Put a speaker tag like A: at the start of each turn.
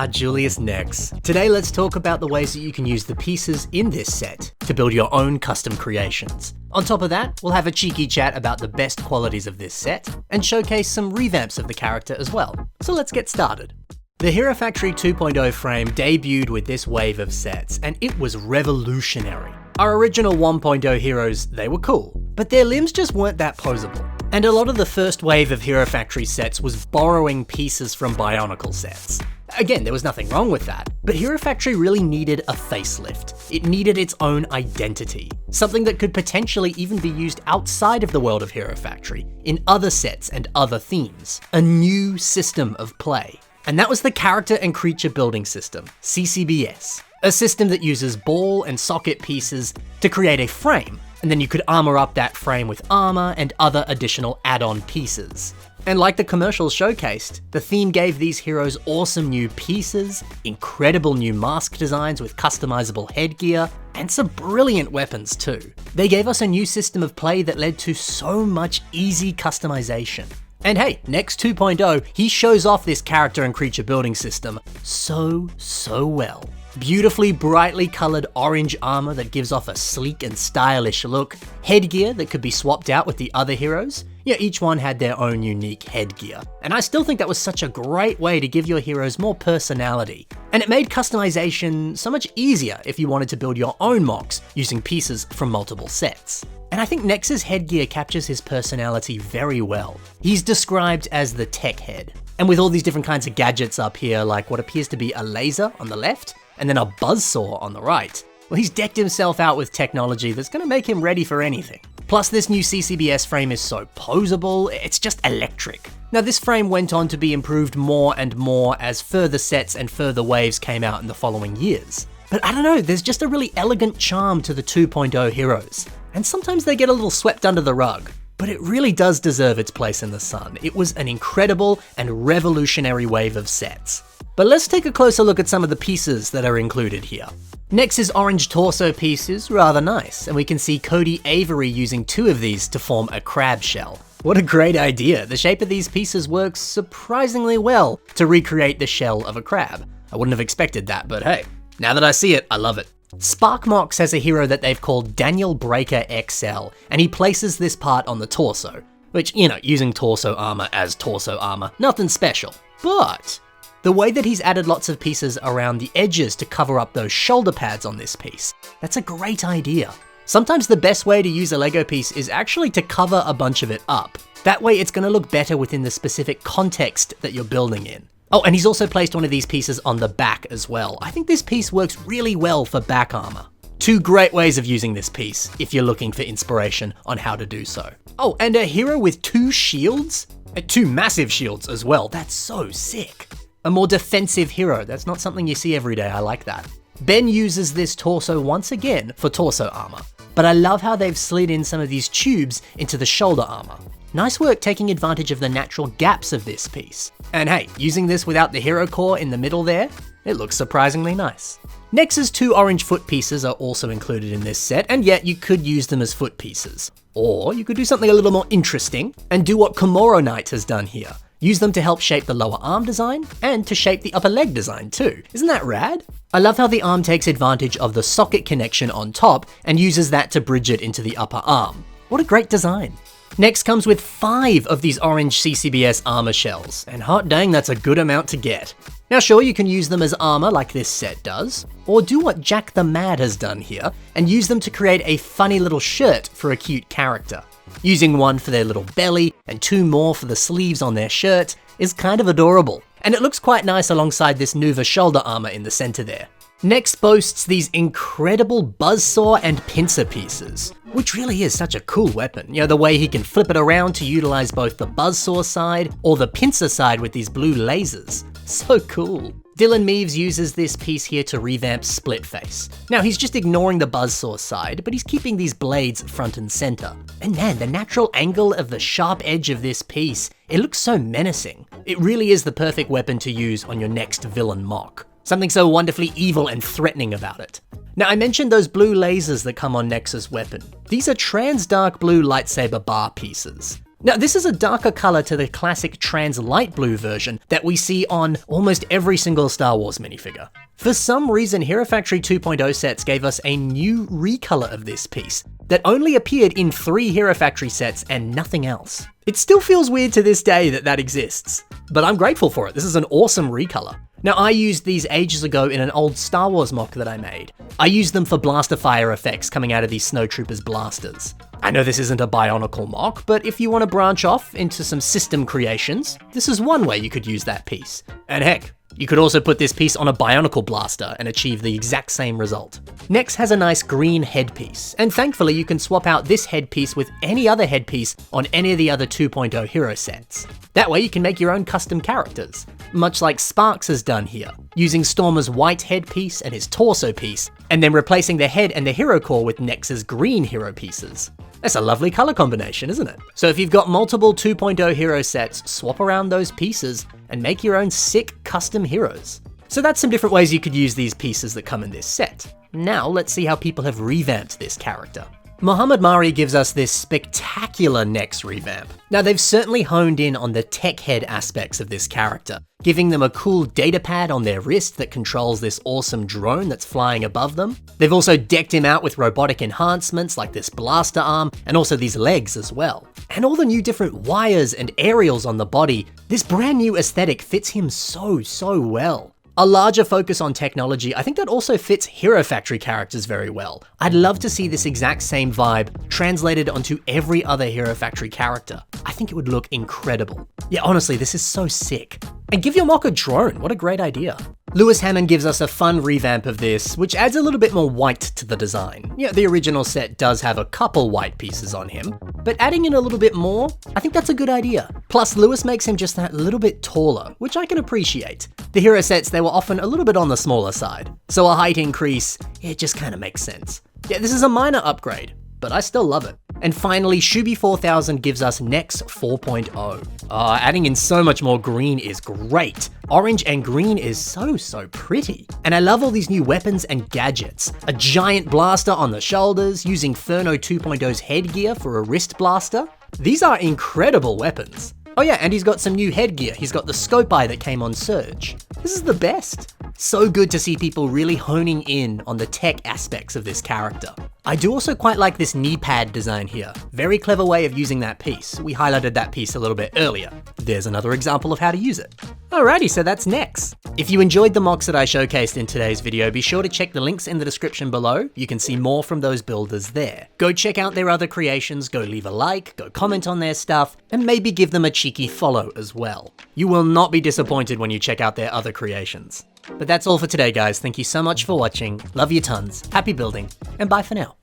A: Julius NEX. Today let's talk about the ways that you can use the pieces in this set to build your own custom creations. On top of that, we'll have a cheeky chat about the best qualities of this set, and showcase some revamps of the character as well. So let's get started. The Hero Factory 2.0 frame debuted with this wave of sets, and it was revolutionary. Our original 1.0 heroes, they were cool, but their limbs just weren't that posable. And a lot of the first wave of Hero Factory sets was borrowing pieces from Bionicle sets. Again, there was nothing wrong with that, but Hero Factory really needed a facelift. It needed its own identity, something that could potentially even be used outside of the world of Hero Factory, in other sets and other themes. A new system of play. And that was the Character and Creature Building System, CCBS. A system that uses ball and socket pieces to create a frame, and then you could armor up that frame with armor and other additional add-on pieces. And like the commercials showcased, the theme gave these heroes awesome new pieces, incredible new mask designs with customizable headgear, and some brilliant weapons too. They gave us a new system of play that led to so much easy customization. And hey, NEX 2.0, he shows off this character and creature building system so well. Beautifully brightly colored orange armor that gives off a sleek and stylish look, headgear that could be swapped out with the other heroes. Yeah, each one had their own unique headgear. And I still think that was such a great way to give your heroes more personality. And it made customization so much easier if you wanted to build your own MOCs using pieces from multiple sets. And I think Nex's headgear captures his personality very well. He's described as the tech head. And with all these different kinds of gadgets up here, like what appears to be a laser on the left, and then a buzzsaw on the right, well, he's decked himself out with technology that's gonna make him ready for anything. Plus, this new CCBS frame is so posable, it's just electric. Now, this frame went on to be improved more and more as further sets and further waves came out in the following years. But I don't know, there's just a really elegant charm to the 2.0 heroes. And sometimes they get a little swept under the rug, but it really does deserve its place in the sun. It was an incredible and revolutionary wave of sets. But let's take a closer look at some of the pieces that are included here. Nex's orange torso piece is rather nice, and we can see Cody Avery using 2 of these to form a crab shell. What a great idea. The shape of these pieces works surprisingly well to recreate the shell of a crab. I wouldn't have expected that, but hey, now that I see it, I love it. SparkMox has a hero that they've called Daniel Breaker XL, and he places this part on the torso, which, you know, using torso armor as torso armor, nothing special. But the way that he's added lots of pieces around the edges to cover up those shoulder pads on this piece, that's a great idea. Sometimes the best way to use a Lego piece is actually to cover a bunch of it up. That way it's gonna look better within the specific context that you're building in. Oh, and he's also placed one of these pieces on the back as well. I think this piece works really well for back armor. 2 great ways of using this piece if you're looking for inspiration on how to do so. Oh, and a hero with 2 shields? 2 massive shields as well, that's so sick. A more defensive hero, that's not something you see every day, I like that. Ben uses this torso once again for torso armor, but I love how they've slid in some of these tubes into the shoulder armor. Nice work taking advantage of the natural gaps of this piece. And hey, using this without the hero core in the middle there, it looks surprisingly nice. Nex's 2 orange foot pieces are also included in this set, and yet you could use them as foot pieces. Or you could do something a little more interesting and do what Komoro Knight has done here. Use them to help shape the lower arm design and to shape the upper leg design too. Isn't that rad? I love how the arm takes advantage of the socket connection on top and uses that to bridge it into the upper arm. What a great design. NEX comes with 5 of these orange CCBS armor shells, and hot dang, that's a good amount to get. Now sure, you can use them as armor like this set does, or do what Jack the Mad has done here, and use them to create a funny little shirt for a cute character. Using 1 for their little belly, and 2 more for the sleeves on their shirt, is kind of adorable. And it looks quite nice alongside this Nuva shoulder armor in the center there. NEX boasts these incredible buzzsaw and pincer pieces, which really is such a cool weapon. You know, the way he can flip it around to utilize both the buzzsaw side or the pincer side with these blue lasers. So cool. Dylan Meaves uses this piece here to revamp Splitface. Now he's just ignoring the buzzsaw side, but he's keeping these blades front and center. And man, the natural angle of the sharp edge of this piece, it looks so menacing. It really is the perfect weapon to use on your next villain MOC. Something so wonderfully evil and threatening about it. Now I mentioned those blue lasers that come on Nex's weapon. These are trans dark blue lightsaber bar pieces. Now, this is a darker color to the classic trans light blue version that we see on almost every single Star Wars minifigure. For some reason, Hero Factory 2.0 sets gave us a new recolor of this piece that only appeared in 3 Hero Factory sets and nothing else. It still feels weird to this day that that exists, but I'm grateful for it. This is an awesome recolor. Now, I used these ages ago in an old Star Wars mock that I made. I used them for blaster fire effects coming out of these Snowtroopers blasters. I know this isn't a Bionicle mock, but if you want to branch off into some system creations, this is one way you could use that piece. And heck, you could also put this piece on a Bionicle blaster and achieve the exact same result. NEX has a nice green headpiece, and thankfully you can swap out this headpiece with any other headpiece on any of the other 2.0 hero sets. That way you can make your own custom characters, much like Sparks has done here, using Stormer's white headpiece and his torso piece, and then replacing the head and the hero core with NEX's green hero pieces. That's a lovely color combination, isn't it? So if you've got multiple 2.0 hero sets, swap around those pieces and make your own sick custom heroes. So that's some different ways you could use these pieces that come in this set. Now let's see how people have revamped this character. Mohamed Mari gives us this spectacular NEX revamp. Now they've certainly honed in on the tech head aspects of this character, giving them a cool datapad on their wrist that controls this awesome drone that's flying above them. They've also decked him out with robotic enhancements like this blaster arm and also these legs as well. And all the new different wires and aerials on the body, this brand new aesthetic fits him so well. A larger focus on technology, I think that also fits Hero Factory characters very well. I'd love to see this exact same vibe translated onto every other Hero Factory character. I think it would look incredible. Yeah, honestly, this is so sick. And give your mock a drone, what a great idea. Lewis Hammond gives us a fun revamp of this, which adds a little bit more white to the design. Yeah, the original set does have a couple white pieces on him, but adding in a little bit more, I think that's a good idea. Plus, Lewis makes him just that little bit taller, which I can appreciate. The hero sets, they were often a little bit on the smaller side, so a height increase, it just kind of makes sense. Yeah, this is a minor upgrade, but I still love it. And finally, Shubi 4000 gives us NEX 4.0. Adding in so much more green is great. Orange and green is so pretty. And I love all these new weapons and gadgets. A giant blaster on the shoulders, using Furno 2.0's headgear for a wrist blaster. These are incredible weapons. Oh yeah, and he's got some new headgear. He's got the scope eye that came on Surge. This is the best. So good to see people really honing in on the tech aspects of this character. I do also quite like this knee pad design here. Very clever way of using that piece. We highlighted that piece a little bit earlier. There's another example of how to use it. Alrighty, so that's NEX. If you enjoyed the mocks that I showcased in today's video, be sure to check the links in the description below. You can see more from those builders there. Go check out their other creations, go leave a like, go comment on their stuff, and maybe give them a cheeky follow as well. You will not be disappointed when you check out their other creations. But that's all for today, guys. Thank you so much for watching. Love you tons. Happy building, and bye for now.